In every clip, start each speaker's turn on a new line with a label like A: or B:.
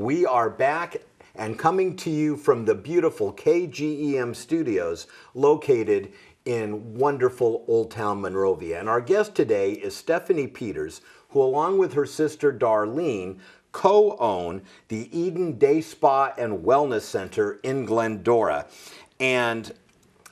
A: We are back and coming to you from the beautiful KGEM studios located in wonderful Old Town Monrovia. And our guest today is Stephanie Peters, who along with her sister Darlene co-own the Eden Day Spa and Wellness Center in Glendora. And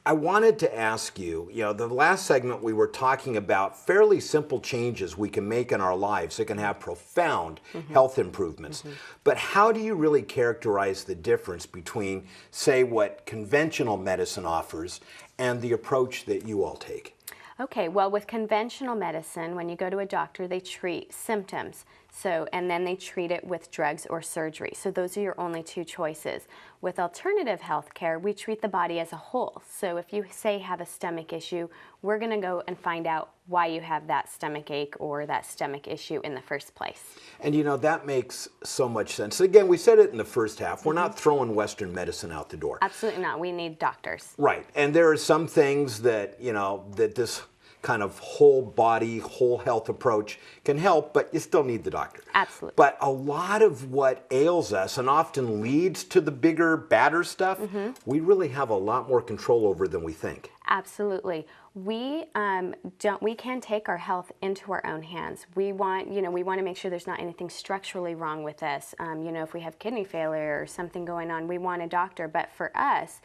A: I wanted to ask you, the last segment we were talking about fairly simple changes we can make in our lives that can have profound health improvements. But how do you really characterize the difference between, say, what conventional medicine offers and the approach that you all take?
B: Okay, well, with conventional medicine, when you go to a doctor, they treat symptoms. And then they treat it with drugs or surgery. So those are your only two choices. With alternative health care, we treat the body as a whole. So if you, say, have a stomach issue, we're going to go and find out why you have that stomach ache or that stomach issue in the first place.
A: And that makes so much sense. Again, we said it in the first half. We're not throwing Western medicine out the door.
B: Absolutely not. We need doctors.
A: Right. And there are some things that, that this kind of whole body, whole health approach can help, but you still need the doctor.
B: Absolutely.
A: But a lot of what ails us and often leads to the bigger, badder stuff, we really have a lot more control over than we think.
B: Absolutely. We can take our health into our own hands. We want to make sure there's not anything structurally wrong with us. If we have kidney failure or something going on, we want a doctor. But for us,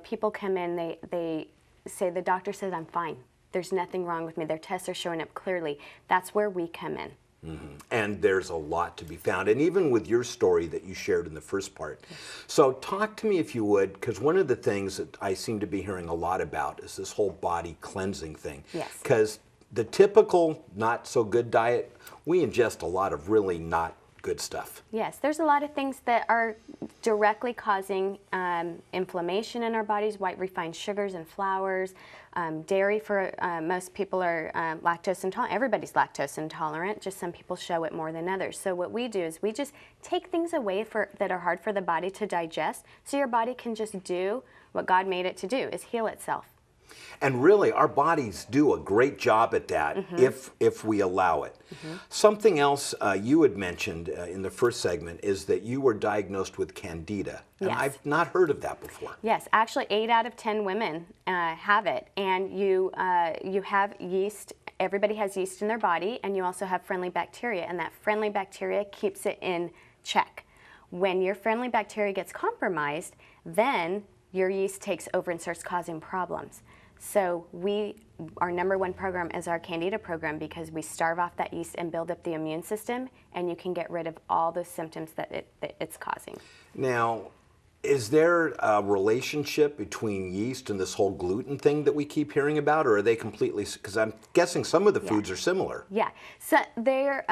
B: people come in, they say, the doctor says I'm fine. There's nothing wrong with me. Their tests are showing up clearly. That's where we come in.
A: And there's a lot to be found. And even with your story that you shared in the first part. So talk to me, if you would, because one of the things that I seem to be hearing a lot about is this whole body cleansing thing.
B: Yes.
A: Because the typical not so good diet, we ingest a lot of really not good stuff.
B: Yes, there's a lot of things that are directly causing inflammation in our bodies, white refined sugars and flours, dairy for most people are lactose intolerant. Everybody's lactose intolerant, just some people show it more than others. So what we do is we just take things away that are hard for the body to digest, so your body can just do what God made it to do, is heal itself.
A: And really, our bodies do a great job at that if we allow it. Something else you had mentioned in the first segment is that you were diagnosed with Candida. And I've not heard of that before.
B: Yes, actually 8 out of 10 women have it. And you have yeast. Everybody has yeast in their body, and you also have friendly bacteria. And that friendly bacteria keeps it in check. When your friendly bacteria gets compromised, then your yeast takes over and starts causing problems. So our #1 program is our Candida program, because we starve off that yeast and build up the immune system, and you can get rid of all those symptoms that it's causing.
A: Now, is there a relationship between yeast and this whole gluten thing that we keep hearing about, or are they completely, because I'm guessing some of the foods are similar.
B: Yeah, so they're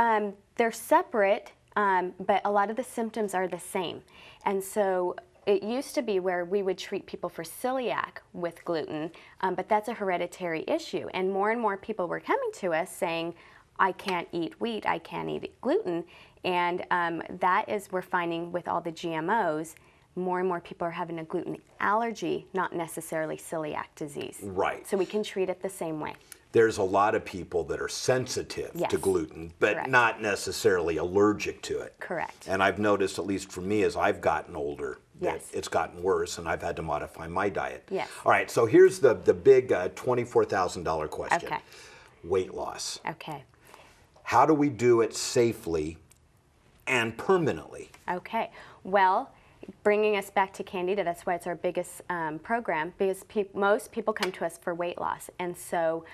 B: separate, but a lot of the symptoms are the same. And so it used to be where we would treat people for celiac with gluten, but that's a hereditary issue. And more people were coming to us saying, I can't eat wheat, I can't eat gluten. And that is, we're finding with all the GMOs, more and more people are having a gluten allergy, not necessarily celiac disease.
A: Right.
B: So we can treat it the same way.
A: There's a lot of people that are sensitive to gluten, but not necessarily allergic to it.
B: Correct.
A: And I've noticed, at least for me, as I've gotten older, that it's gotten worse, and I've had to modify my diet.
B: Yes.
A: All right, so here's the big $24,000 question.
B: Okay.
A: Weight loss.
B: Okay.
A: How do we do it safely and permanently?
B: Okay. Well, bringing us back to Candida, that's why it's our biggest program, because most people come to us for weight loss. And so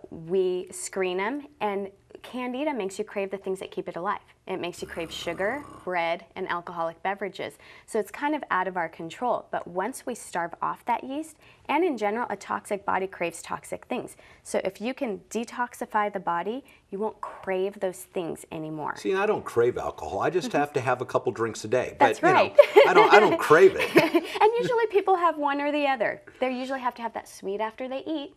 B: we screen them, and Candida makes you crave the things that keep it alive. It makes you crave sugar, bread, and alcoholic beverages. So it's kind of out of our control. But once we starve off that yeast, and in general, a toxic body craves toxic things. So if you can detoxify the body, you won't crave those things anymore.
A: See, I don't crave alcohol. I just have to have a couple drinks a day.
B: That's
A: but,
B: right.
A: I don't crave it.
B: And usually people have one or the other. They usually have to have that sweet after they eat.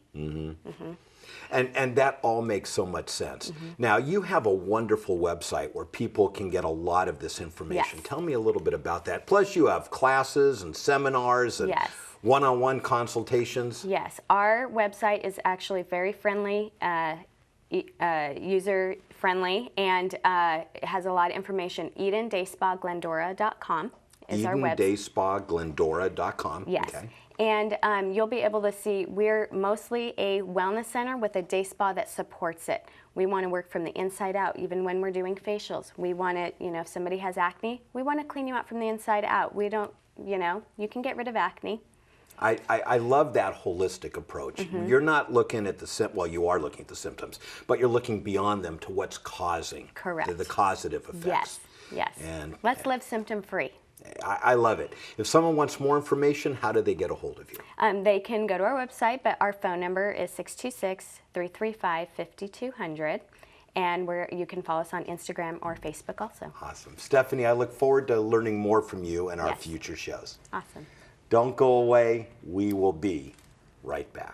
A: And that all makes so much sense. Now, you have a wonderful website where people can get a lot of this information.
B: Yes.
A: Tell me a little bit about that. Plus, you have classes and seminars and one-on-one consultations.
B: Yes, our website is actually very friendly user friendly, and it has a lot of information. EdenDaySpaGlendora.com is our website.
A: EdenDaySpaGlendora.com.
B: Yes.
A: Okay.
B: And you'll be able to see we're mostly a wellness center with a day spa that supports it. We want to work from the inside out, even when we're doing facials. We want to, if somebody has acne, we want to clean you out from the inside out. We don't, you can get rid of acne.
A: I love that holistic approach.
B: Mm-hmm.
A: You're not looking at well, you are looking at the symptoms, but you're looking beyond them to what's causing
B: Correct.
A: the causative effects.
B: Yes.
A: And
B: let's live symptom free.
A: I love it. If someone wants more information, how do they get a hold of you?
B: They can go to our website, but our phone number is 626-335-5200. And you can follow us on Instagram or Facebook also.
A: Awesome. Stephanie, I look forward to learning more from you in our
B: Yes.
A: future shows.
B: Awesome.
A: Don't go away. We will be right back.